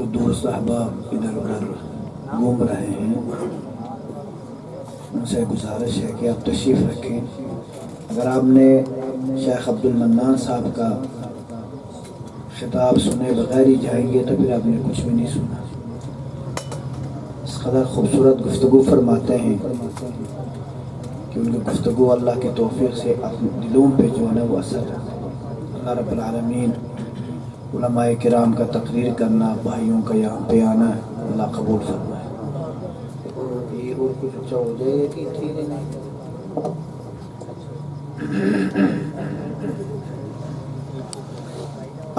जो दोस्त अहबाब इधर उधर घूम रहे हैं, उनसे गुजारिश है कि आप तशरीफ़ रखें। अगर आपने शेख अब्दुल मन्नान साहब का खिताब सुने बगैर ही जाएंगे तो फिर आपने कुछ भी नहीं सुना। इस कदर खूबसूरत गुफ्तगू फरमाते हैं कि उनकी गुफ्तगू अल्लाह के तौफीक से अपने दिलों पे जो है वो असर है। अल्लाह रब्बुल आलमीन उलमाए किराम का तकरीर करना, भाइयों का यहाँ पे आना अल्लाह कबूल फरमाए। ये और कुछ अच्छा हो जाएगा कि ठीक है।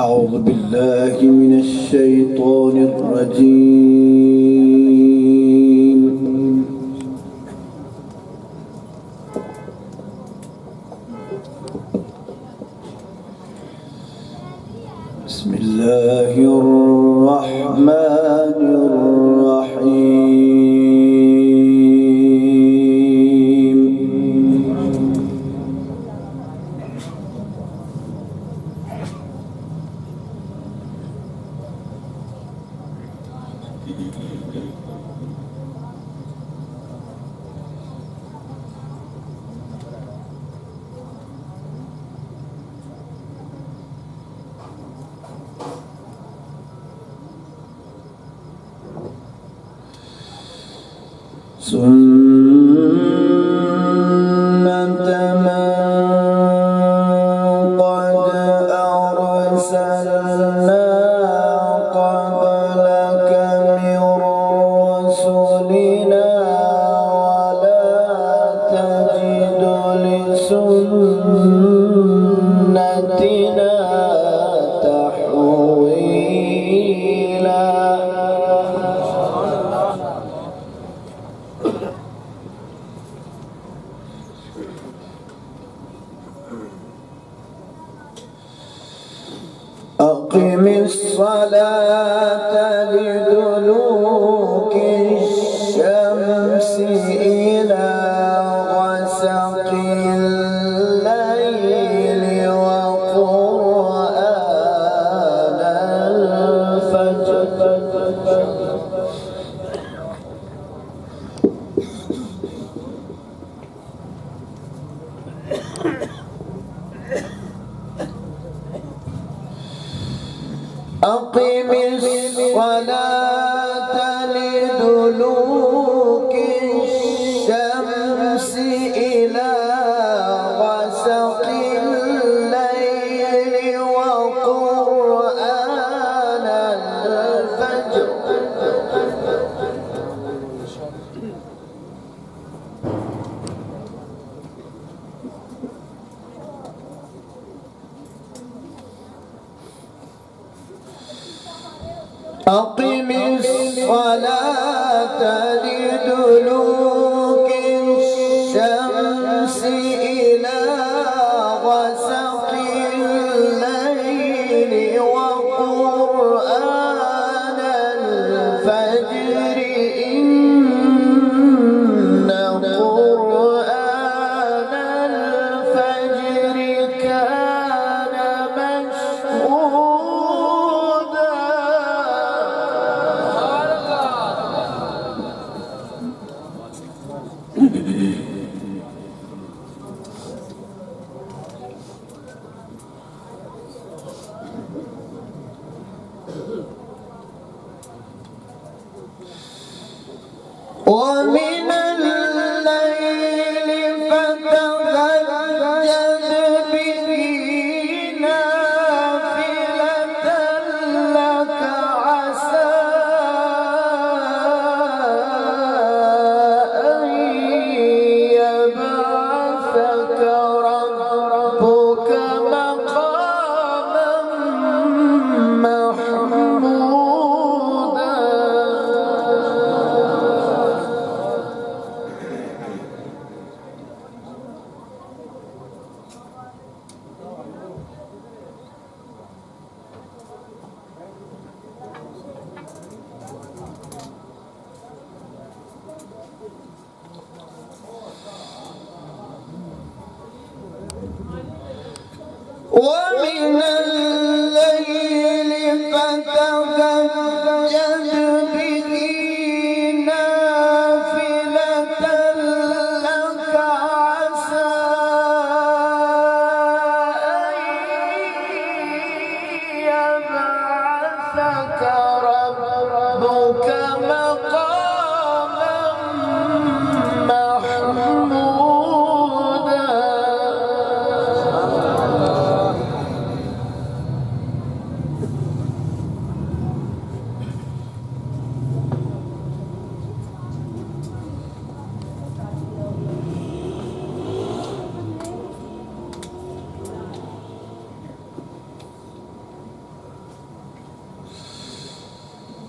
अऊज़ु बिल्लाहि मिनश शैतानिर रजीम। बिस्मिल्लाहिर रहमानिर रहीम। सुन्नत मन क़द अरसलना क़ब्लक मिन रसूलिना वला तजिदु लिसुन्नतिना तहवीला। अक़िमिस्सलात लिदुलूकी शम्सी इला ग़सक़िल लैली व क़ुरआनल फ़ज्र। अक़िमिस्सलात लिदुलूकी शम्सी इला ग़सक़िल लैली व क़ुरआनल फ़ज्र। अक़िमिस्सलात लिदुलूकी शम्सी इला ग़सक़िल लैली व क़ुरआनल फ़ज्र इन्न क़ुरआनल फ़ज्र कान मशहूदा। ومن الليل فتهجد به نافلة لك عسى أن يبعثك ربك مقاما محمودا. ومن الليل فتهجد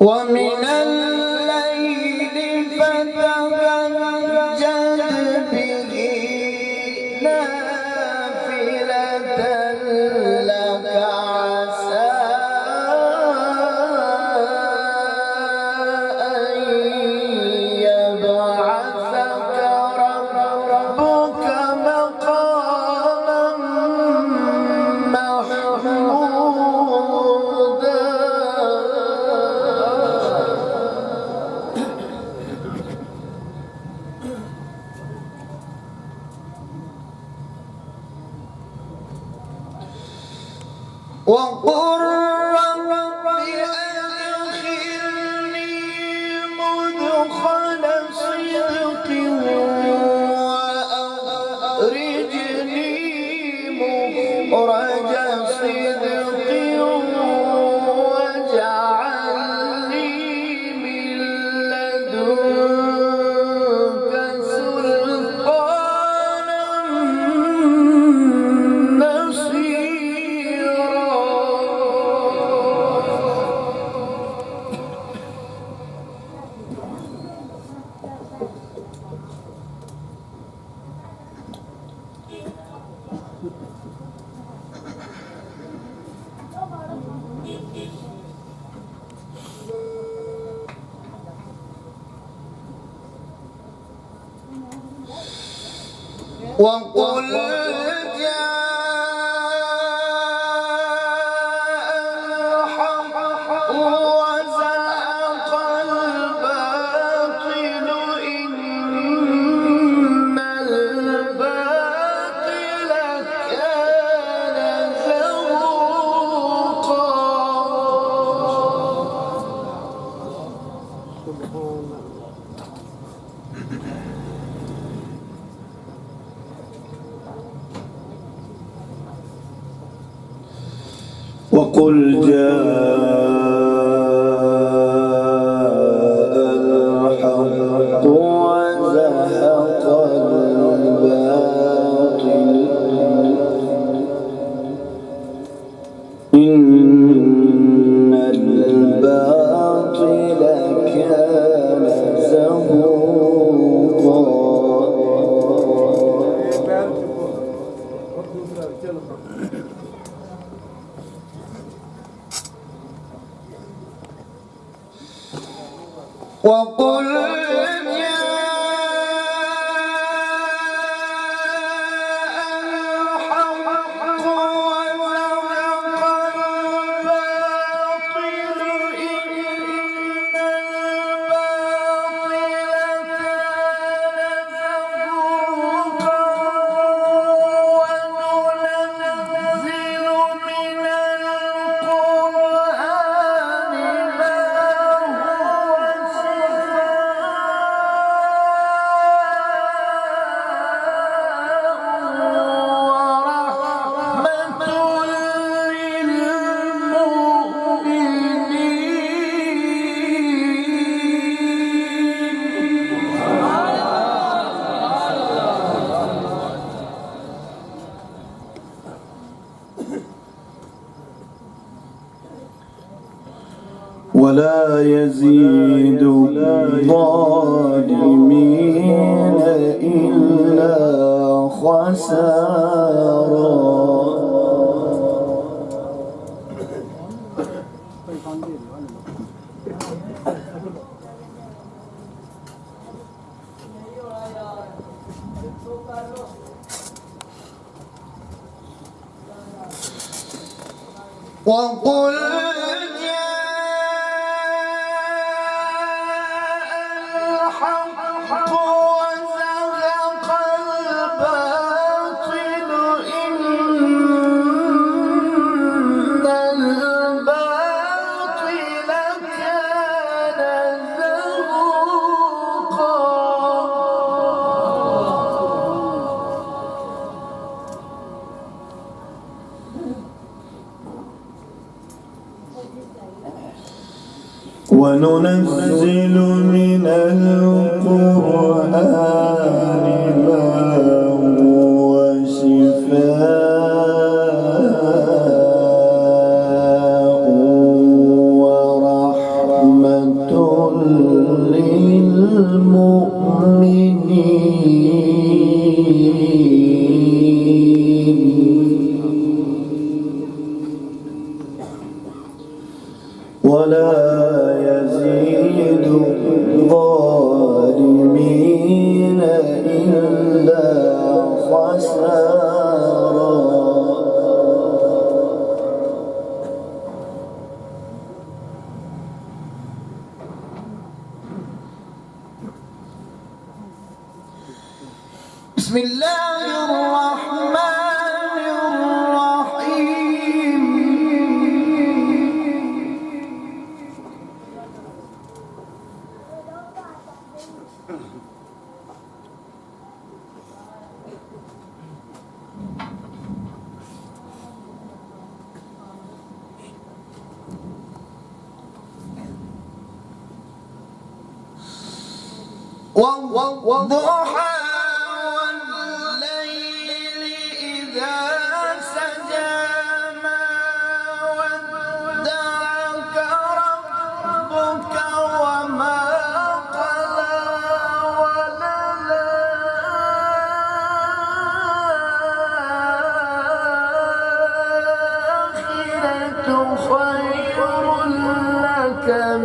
ومن الليل فتهجد به نافلة لك عسى أن يبعثك ربك مقاما محمودا. وقل رب أدخلني مدخل صدق وأخرجني مخرج صدق واجعل لي من لدنك سلطانا نصيرا. وقل جاء الحق وزهق الباطل إن الباطل كان زهوقا. وقل جاء الحق وزهق الباطل إن الباطل كان زهوقا. وقل جاء الحق وزهق الباطل إن الباطل كان زهوقا. وننزل من القرآن ما هو ولا يزيد الظالمين إلا خسارا. وقل وننزل من القرآن ما هو شفاء ورحمة ولا يزيد الظالمين إلا خسارا. بسم الله الرحمن الرحيم. والضحى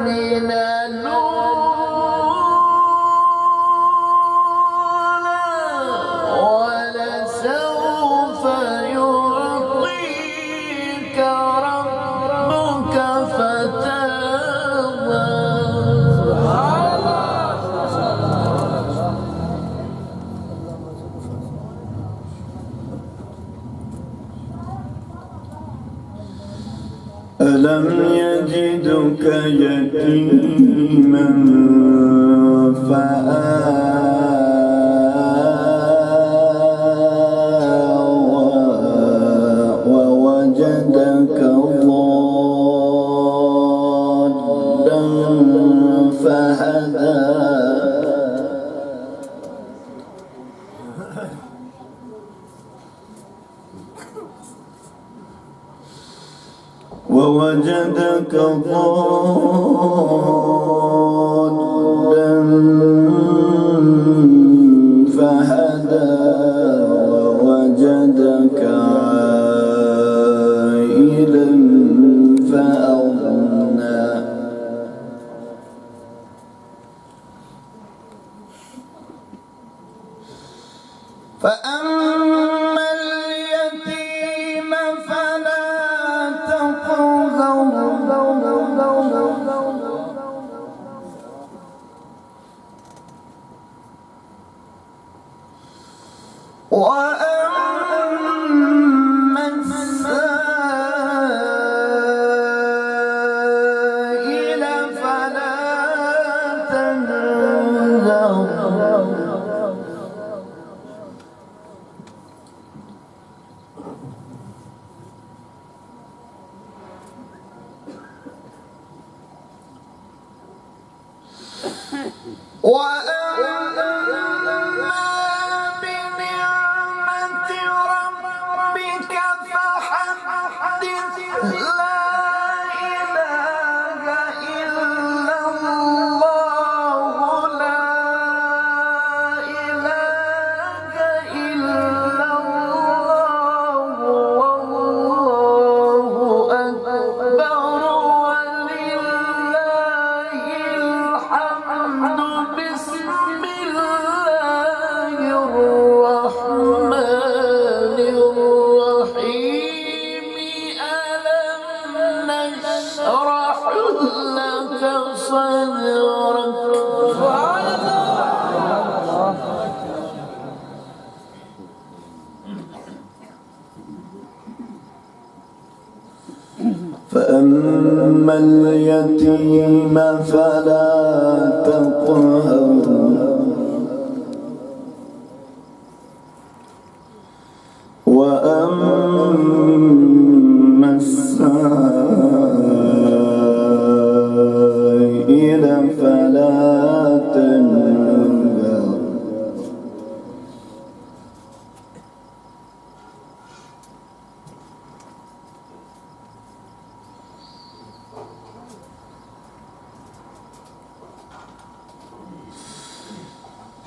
من الأولى ولسوف يعطيك ربك فترضى. ألم يجدك يتيما فآوى ووجدك ضالا فهدى ووجدك ضالا فهدى ووجدك عائلا فأغنى. فأما اليتيم فلا تقهر وأما السائل فلا تنهر. وأما بنعمة ربك فحدث. لا إله إلا الله لا إله إلا الله والله أكبر ولله الحمد. بسم الله الرحمن الرحيم. ألم نشرح لك صدرك. فأما اليتيم فلا تقهر وأما السائل فلا تنهر.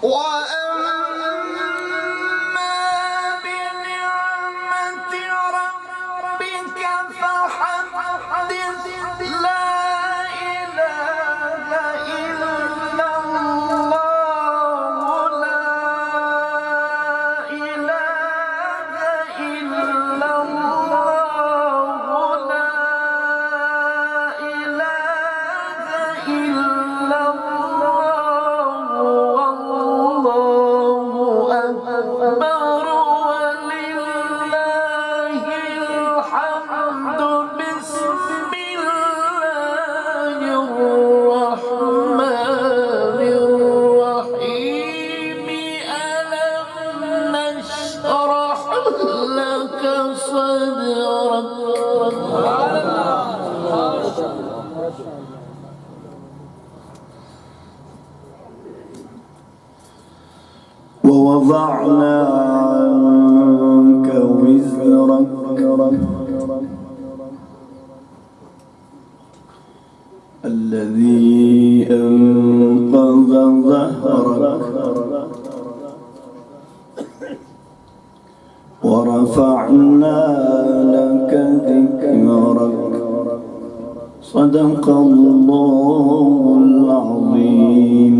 وأما بنعمة ربك فحدث. لا ووضعنا عنك وزرك الذي أنقض ظهرك ورفعنا لك ذكرك صدق الله العظيم.